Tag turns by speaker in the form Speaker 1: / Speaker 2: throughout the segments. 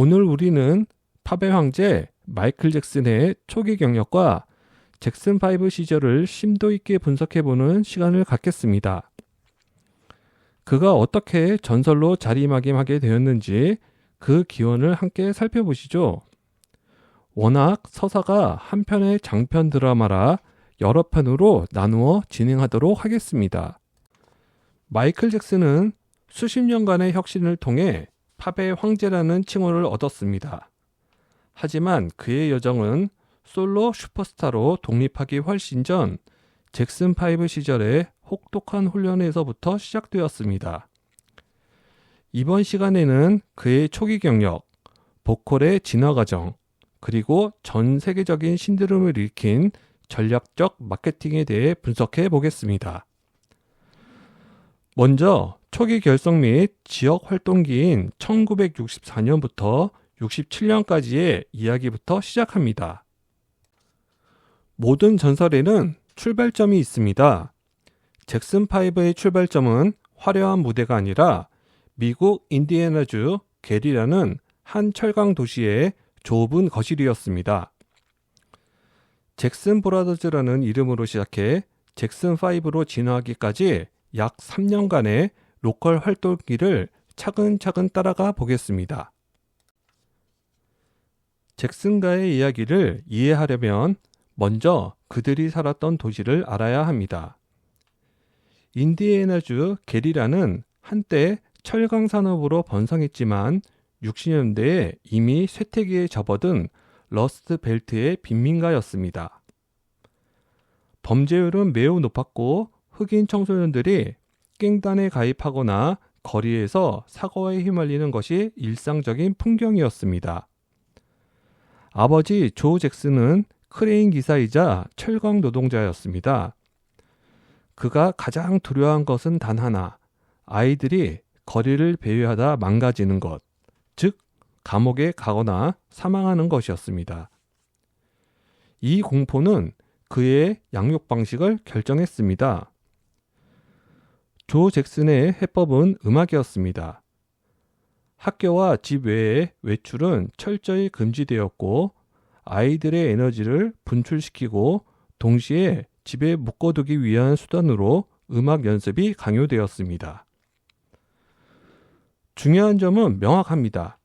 Speaker 1: 오늘 우리는 팝의 황제 마이클 잭슨의 초기 경력과 잭슨 5 시절을 심도 있게 분석해보는 시간을 갖겠습니다. 그가 어떻게 전설로 자리매김하게 되었는지 그 기원을 함께 살펴보시죠. 워낙 서사가 한 편의 장편 드라마라 여러 편으로 나누어 진행하도록 하겠습니다. 마이클 잭슨은 수십 년간의 혁신을 통해 팝의 황제라는 칭호를 얻었습니다. 하지만 그의 여정은 솔로 슈퍼스타로 독립하기 훨씬 전 잭슨 5 시절의 혹독한 훈련에서부터 시작되었습니다. 이번 시간에는 그의 초기 경력, 보컬의 진화 과정, 그리고 전 세계적인 신드롬을 일으킨 전략적 마케팅에 대해 분석해 보겠습니다. 먼저 초기 결성 및 지역 활동기인 1964년부터 67년까지의 이야기부터 시작합니다. 모든 전설에는 출발점이 있습니다. 잭슨 5의 출발점은 화려한 무대가 아니라 미국 인디애나주 게리라는 한 철강 도시의 좁은 거실이었습니다. 잭슨 브라더즈라는 이름으로 시작해 잭슨 5로 진화하기까지 약 3년간의 로컬 활동기를 차근차근 따라가 보겠습니다. 잭슨가의 이야기를 이해하려면 먼저 그들이 살았던 도시를 알아야 합니다. 인디애나주 게리라는 한때 철강 산업으로 번성했지만 60년대에 이미 쇠퇴기에 접어든 러스트 벨트의 빈민가였습니다. 범죄율은 매우 높았고 흑인 청소년들이 갱단에 가입하거나 거리에서 사고에 휘말리는 것이 일상적인 풍경이었습니다. 아버지 조 잭슨은 크레인 기사이자 철강 노동자였습니다. 그가 가장 두려워한 것은 단 하나, 아이들이 거리를 배회하다 망가지는 것, 즉 감옥에 가거나 사망하는 것이었습니다. 이 공포는 그의 양육 방식을 결정했습니다. 조 잭슨의 해법은 음악이었습니다. 학교와 집 외의 외출은 철저히 금지되었고 아이들의 에너지를 분출시키고 동시에 집에 묶어두기 위한 수단으로 음악 연습이 강요되었습니다. 중요한 점은 명확합니다.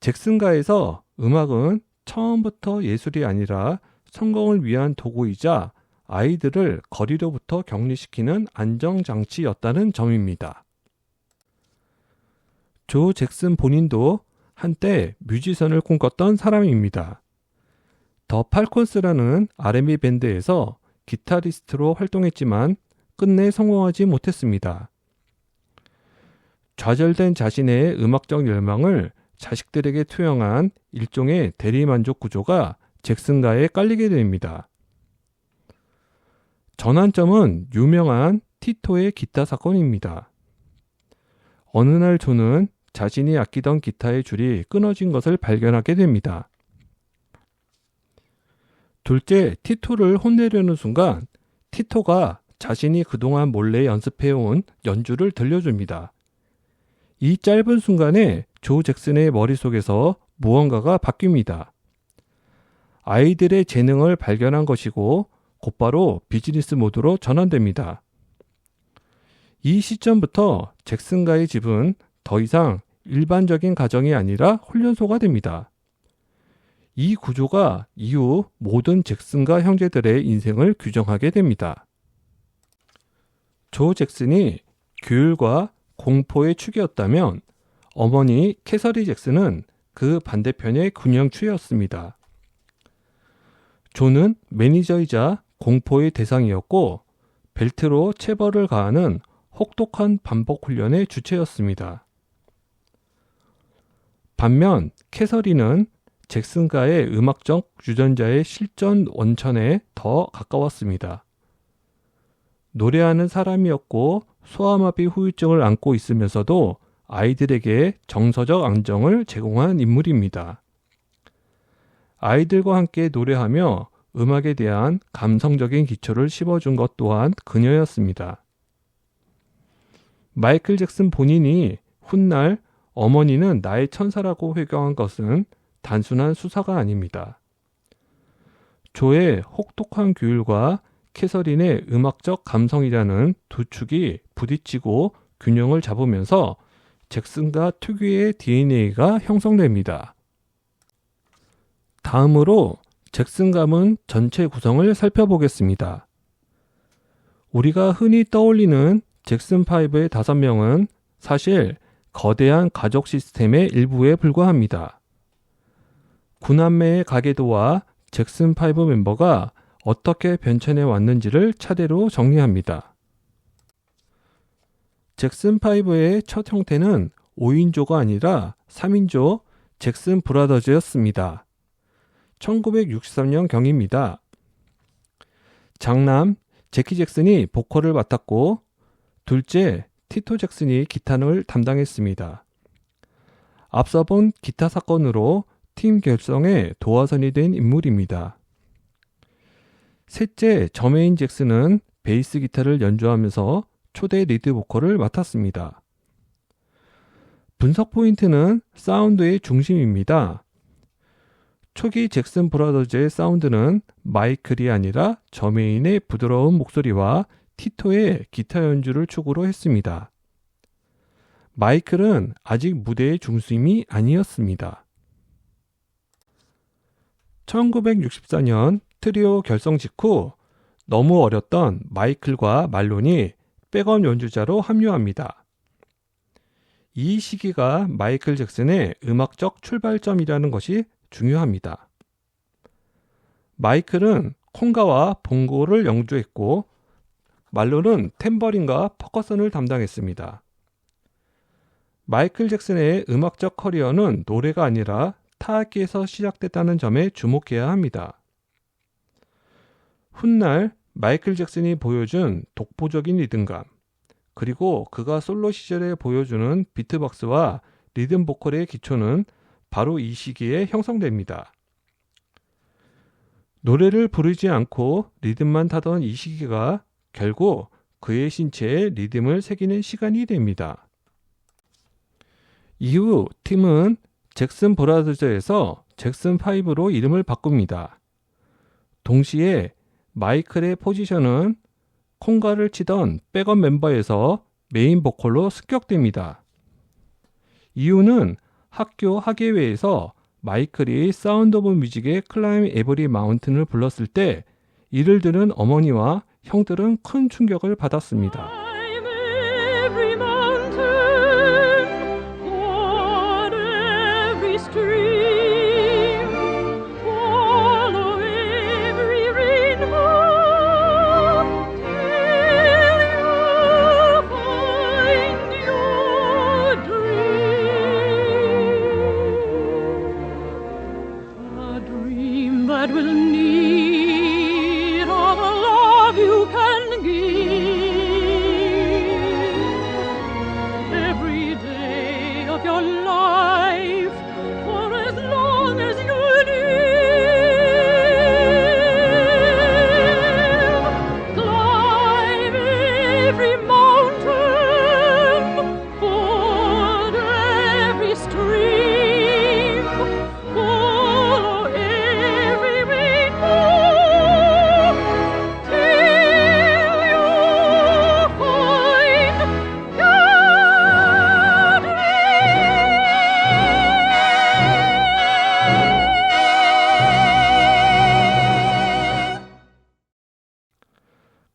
Speaker 1: 잭슨가에서 음악은 처음부터 예술이 아니라 성공을 위한 도구이자 아이들을 거리로부터 격리시키는 안정장치였다는 점입니다. 조 잭슨 본인도 한때 뮤지션을 꿈꿨던 사람입니다. 더 팔콘스라는 R&B 밴드에서 기타리스트로 활동했지만 끝내 성공하지 못했습니다. 좌절된 자신의 음악적 열망을 자식들에게 투영한 일종의 대리만족 구조가 잭슨가에 깔리게 됩니다. 전환점은 유명한 티토의 기타 사건입니다. 어느 날 조는 자신이 아끼던 기타의 줄이 끊어진 것을 발견하게 됩니다. 둘째 티토를 혼내려는 순간 티토가 자신이 그동안 몰래 연습해온 연주를 들려줍니다. 이 짧은 순간에 조 잭슨의 머릿속에서 무언가가 바뀝니다. 아이들의 재능을 발견한 것이고 곧바로 비즈니스 모드로 전환됩니다. 이 시점부터 잭슨가의 집은 더 이상 일반적인 가정이 아니라 훈련소가 됩니다. 이 구조가 이후 모든 잭슨가 형제들의 인생을 규정하게 됩니다. 조 잭슨이 규율과 공포의 축이었다면 어머니 캐서리 잭슨은 그 반대편의 군형추였습니다. 조는 매니저이자 공포의 대상이었고 벨트로 체벌을 가하는 혹독한 반복 훈련의 주체였습니다. 반면 캐서리는 잭슨가의 음악적 유전자의 실전 원천에 더 가까웠습니다. 노래하는 사람이었고 소아마비 후유증을 안고 있으면서도 아이들에게 정서적 안정을 제공한 인물입니다. 아이들과 함께 노래하며 음악에 대한 감성적인 기초를 심어준 것 또한 그녀였습니다. 마이클 잭슨 본인이 훗날 어머니는 나의 천사라고 회경한 것은 단순한 수사가 아닙니다. 조의 혹독한 규율과 캐서린의 음악적 감성이라는 두 축이 부딪히고 균형을 잡으면서 잭슨가 특유의 DNA가 형성됩니다. 다음으로 잭슨 가문 전체 구성을 살펴보겠습니다. 우리가 흔히 떠올리는 잭슨5의 5명은 사실 거대한 가족 시스템의 일부에 불과합니다. 9남매의 가계도와 잭슨5 멤버가 어떻게 변천해 왔는지를 차례로 정리합니다. 잭슨5의 첫 형태는 5인조가 아니라 3인조 잭슨 브라더즈였습니다. 1963년경입니다. 장남 제키 잭슨이 보컬을 맡았고 둘째 티토 잭슨이 기타를 담당했습니다. 앞서 본 기타 사건으로 팀 결성에 도화선이 된 인물입니다. 셋째 저메인 잭슨은 베이스 기타를 연주하면서 초대 리드 보컬을 맡았습니다. 분석 포인트는 사운드의 중심입니다. 초기 잭슨 브라더즈의 사운드는 마이클이 아니라 저메인의 부드러운 목소리와 티토의 기타 연주를 축으로 했습니다. 마이클은 아직 무대의 중심이 아니었습니다. 1964년 트리오 결성 직후 너무 어렸던 마이클과 말론이 백업 연주자로 합류합니다. 이 시기가 마이클 잭슨의 음악적 출발점이라는 것이 중요합니다. 마이클은 콩가와 봉고를 연주했고 말론은 탬버린과 퍼커션을 담당했습니다. 마이클 잭슨의 음악적 커리어는 노래가 아니라 타악기에서 시작됐다는 점에 주목해야 합니다. 훗날 마이클 잭슨이 보여준 독보적인 리듬감, 그리고 그가 솔로 시절에 보여주는 비트박스와 리듬 보컬의 기초는 바로 이 시기에 형성됩니다. 노래를 부르지 않고 리듬만 타던 이 시기가 결국 그의 신체에 리듬을 새기는 시간이 됩니다. 이후 팀은 잭슨 브라더즈에서 잭슨5로 이름을 바꿉니다. 동시에 마이클의 포지션은 콩가를 치던 백업 멤버에서 메인 보컬로 습격됩니다. 이유는 학교 학예회에서 마이클이 사운드 오브 뮤직의 클라임 에버리 마운틴을 불렀을 때 이를 들은 어머니와 형들은 큰 충격을 받았습니다.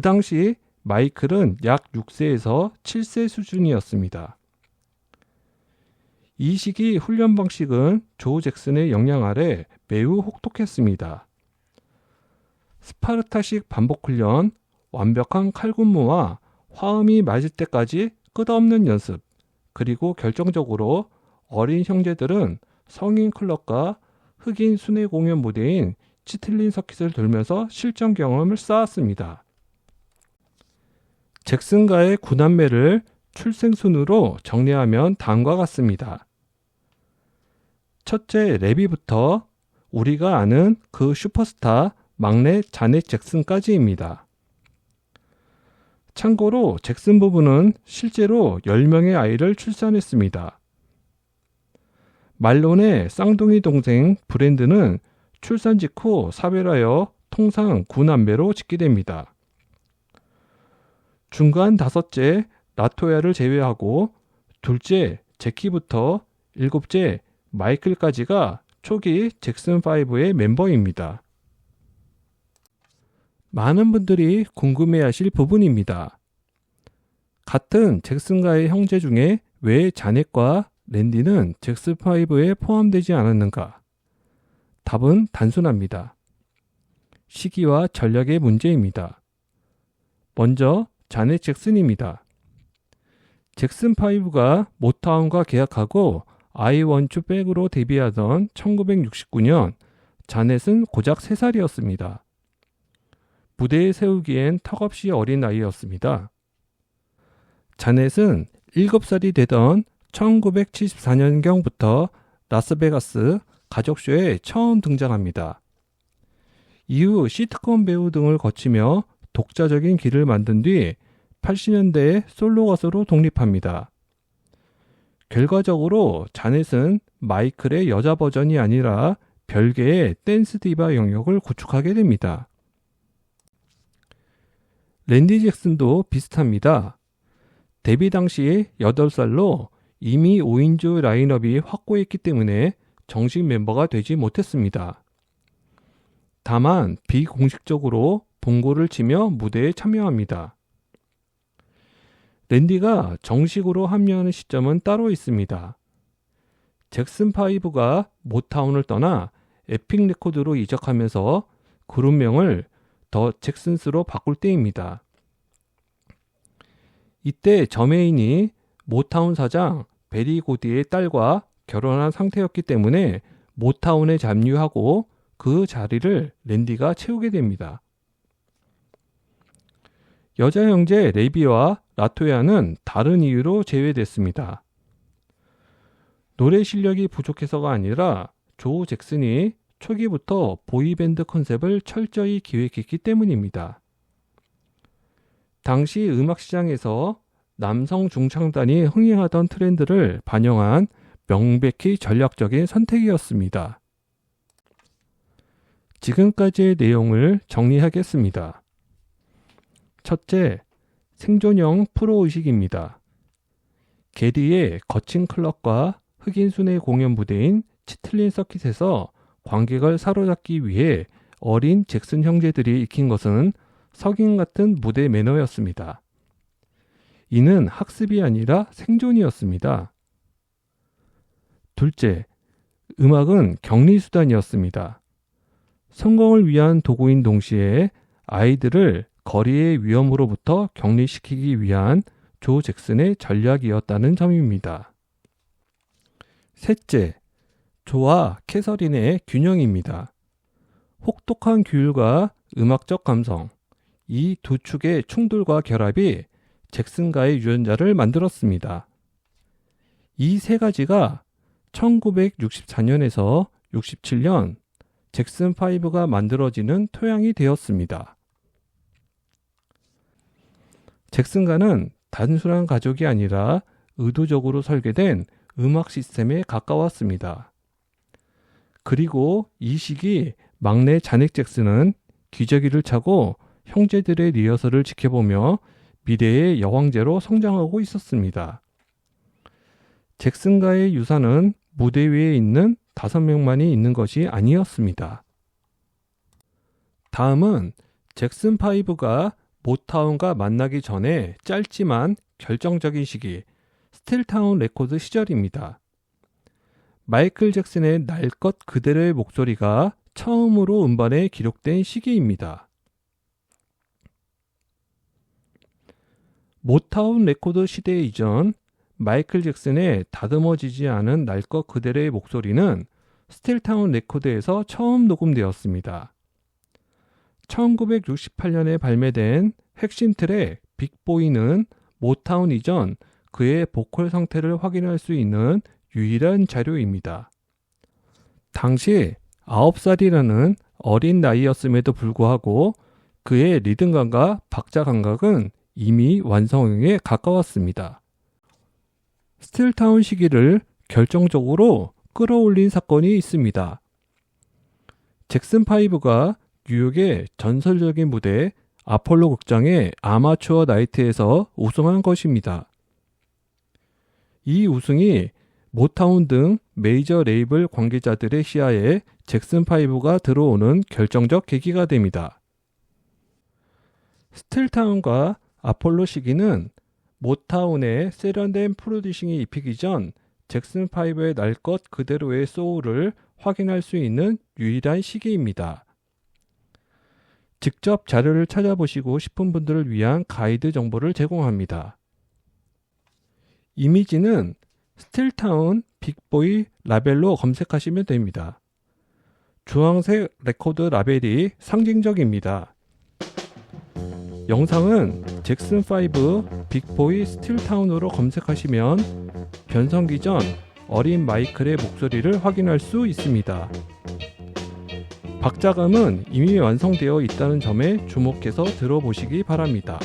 Speaker 1: 그 당시 마이클은 약 6세에서 7세 수준이었습니다. 이 시기 훈련 방식은 조 잭슨의 영향 아래 매우 혹독했습니다. 스파르타식 반복 훈련, 완벽한 칼군무와 화음이 맞을 때까지 끝없는 연습, 그리고 결정적으로 어린 형제들은 성인 클럽과 흑인 순회 공연 무대인 치틀린 서킷을 돌면서 실전 경험을 쌓았습니다. 잭슨가의 9남매를 출생순으로 정리하면 다음과 같습니다. 첫째 레비부터 우리가 아는 그 슈퍼스타 막내 자넷 잭슨까지입니다. 참고로 잭슨 부부는 실제로 10명의 아이를 출산했습니다. 말론의 쌍둥이 동생 브랜드는 출산 직후 사별하여 통상 9남매로 집계됩니다. 중간 다섯째 라토야를 제외하고 둘째 제키부터 일곱째 마이클까지가 초기 잭슨5의 멤버입니다. 많은 분들이 궁금해하실 부분입니다. 같은 잭슨과의 형제 중에 왜 자넷과 랜디는 잭슨5에 포함되지 않았는가? 답은 단순합니다. 시기와 전략의 문제입니다. 먼저 자넷 잭슨입니다. 잭슨5가 모타운과 계약하고 I Want You Back으로 데뷔하던 1969년 자넷은 고작 3살이었습니다. 무대에 세우기엔 턱없이 어린 아이였습니다. 자넷은 7살이 되던 1974년경부터 라스베가스 가족쇼에 처음 등장합니다. 이후 시트콤 배우 등을 거치며 독자적인 길을 만든 뒤 80년대에 솔로 가수로 독립합니다. 결과적으로 자넷은 마이클의 여자 버전이 아니라 별개의 댄스 디바 영역을 구축하게 됩니다. 랜디 잭슨도 비슷합니다. 데뷔 당시 8살로 이미 5인조 라인업이 확고했기 때문에 정식 멤버가 되지 못했습니다. 다만 비공식적으로 봉고를 치며 무대에 참여합니다. 랜디가 정식으로 합류하는 시점은 따로 있습니다. 잭슨5가 모타운을 떠나 에픽 레코드로 이적하면서 그룹명을 더 잭슨스로 바꿀 때입니다. 이때 저메인이 모타운 사장 베리 고디의 딸과 결혼한 상태였기 때문에 모타운에 잠류하고 그 자리를 랜디가 채우게 됩니다. 여자 형제 레비와 라토야는 다른 이유로 제외됐습니다. 노래 실력이 부족해서가 아니라 조 잭슨이 초기부터 보이밴드 컨셉을 철저히 기획했기 때문입니다. 당시 음악시장에서 남성 중창단이 흥행하던 트렌드를 반영한 명백히 전략적인 선택이었습니다. 지금까지의 내용을 정리하겠습니다. 첫째, 생존형 프로의식입니다. 게리의 거친 클럽과 흑인 순회 공연 무대인 치틀린 서킷에서 관객을 사로잡기 위해 어린 잭슨 형제들이 익힌 것은 석인 같은 무대 매너였습니다. 이는 학습이 아니라 생존이었습니다. 둘째, 음악은 격리수단이었습니다. 성공을 위한 도구인 동시에 아이들을 거리의 위험으로부터 격리시키기 위한 조 잭슨의 전략이었다는 점입니다. 셋째, 조와 캐서린의 균형입니다. 혹독한 규율과 음악적 감성, 이 두 축의 충돌과 결합이 잭슨과의 유전자를 만들었습니다. 이 세 가지가 1964년에서 67년 잭슨5가 만들어지는 토양이 되었습니다. 잭슨과는 단순한 가족이 아니라 의도적으로 설계된 음악 시스템에 가까웠습니다. 그리고 이 시기 막내 자넷 잭슨은 기저귀를 차고 형제들의 리허설을 지켜보며 미래의 여왕제로 성장하고 있었습니다. 잭슨과의 유사는 무대 위에 있는 5명만이 있는 것이 아니었습니다. 다음은 잭슨5가 모타운과 만나기 전에 짧지만 결정적인 시기, 스틸타운 레코드 시절입니다. 마이클 잭슨의 날 것 그대로의 목소리가 처음으로 음반에 기록된 시기입니다. 모타운 레코드 시대 이전 마이클 잭슨의 다듬어지지 않은 날 것 그대로의 목소리는 스틸타운 레코드에서 처음 녹음되었습니다. 1968년에 발매된 핵심 트랙 빅보이는 모타운 이전 그의 보컬 상태를 확인할 수 있는 유일한 자료입니다. 당시 9살이라는 어린 나이였음에도 불구하고 그의 리듬감과 박자 감각은 이미 완성형에 가까웠습니다. 스틸타운 시기를 결정적으로 끌어올린 사건이 있습니다. 잭슨 5가 뉴욕의 전설적인 무대 아폴로 극장의 아마추어 나이트에서 우승한 것입니다. 이 우승이 모타운 등 메이저 레이블 관계자들의 시야에 잭슨 5가 들어오는 결정적 계기가 됩니다. 스틸타운과 아폴로 시기는 모타운의 세련된 프로듀싱이 입히기 전 잭슨 5의 날 것 그대로의 소울을 확인할 수 있는 유일한 시기입니다. 직접 자료를 찾아보시고 싶은 분들을 위한 가이드 정보를 제공합니다. 이미지는 스틸타운 빅보이 라벨로 검색하시면 됩니다. 주황색 레코드 라벨이 상징적입니다. 영상은 잭슨 5 빅보이 스틸타운으로 검색하시면 변성기 전 어린 마이클의 목소리를 확인할 수 있습니다. 박자감은 이미 완성되어 있다는 점에 주목해서 들어보시기 바랍니다.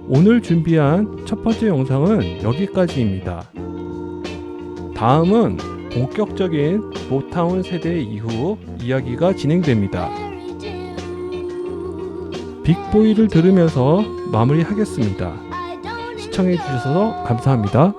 Speaker 1: 오늘 준비한 첫 번째 영상은 여기까지입니다. 다음은 본격적인 모타운 세대 이후 이야기가 진행됩니다. 빅보이를 들으면서 마무리하겠습니다. 시청해주셔서 감사합니다.